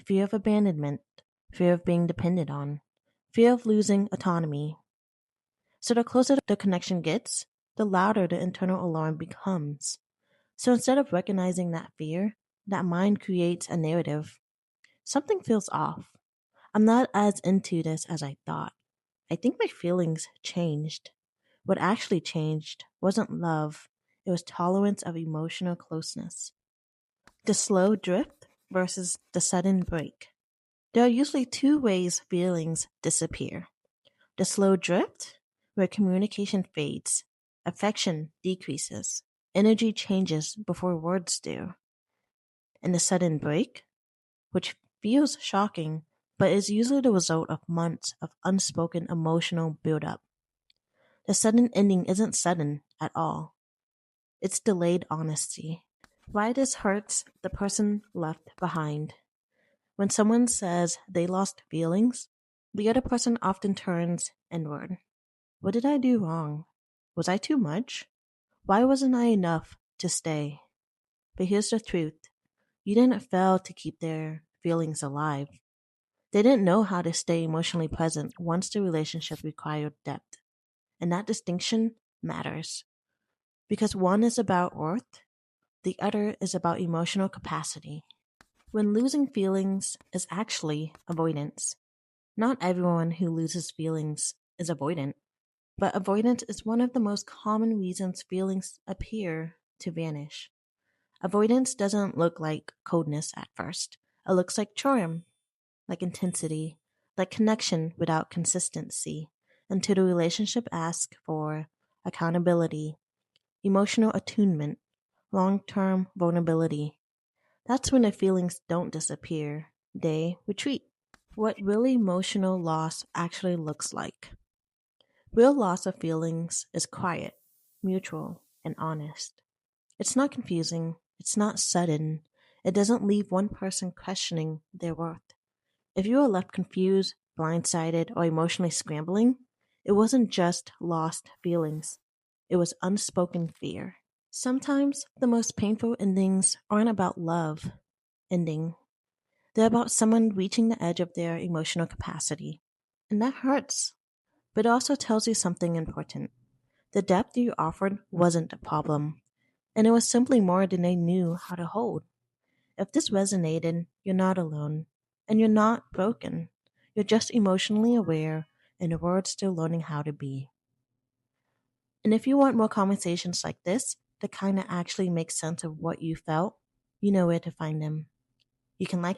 fear of abandonment, fear of being depended on, fear of losing autonomy. So the closer the connection gets, the louder the internal alarm becomes. So instead of recognizing that fear, that mind creates a narrative. Something feels off. I'm not as into this as I thought. I think my feelings changed. What actually changed wasn't love, it was tolerance of emotional closeness. The slow drift versus the sudden break. There are usually two ways feelings disappear: the slow drift, where communication fades, affection decreases, energy changes before words do, and the sudden break, which feels shocking but is usually the result of months of unspoken emotional buildup. The sudden ending isn't sudden at all, it's delayed honesty. Why this hurts the person left behind. When someone says they lost feelings, the other person often turns inward. What did I do wrong? Was I too much? Why wasn't I enough to stay? But here's the truth: you didn't fail to keep their feelings alive. They didn't know how to stay emotionally present once the relationship required depth. And that distinction matters because one is about worth, the other is about emotional capacity. When losing feelings is actually avoidance. Not everyone who loses feelings is avoidant, but avoidance is one of the most common reasons feelings appear to vanish. Avoidance doesn't look like coldness at first. It looks like charm, like intensity, like connection without consistency, until the relationship asks for accountability, emotional attunement, long term vulnerability. That's when the feelings don't disappear, they retreat. What real emotional loss actually looks like. Real loss of feelings is quiet, mutual, and honest. It's not confusing, it's not sudden, it doesn't leave one person questioning their worth. If you are left confused, blindsided, or emotionally scrambling, it wasn't just lost feelings, it was unspoken fear. Sometimes the most painful endings aren't about love ending, they're about someone reaching the edge of their emotional capacity. And that hurts, but it also tells you something important. The depth you offered wasn't a problem, and it was simply more than they knew how to hold. If this resonated, you're not alone, and you're not broken. You're just emotionally aware, and the world's still learning how to be. And if you want more conversations like this, that kind of actually make sense of what you felt, you know where to find them. You can like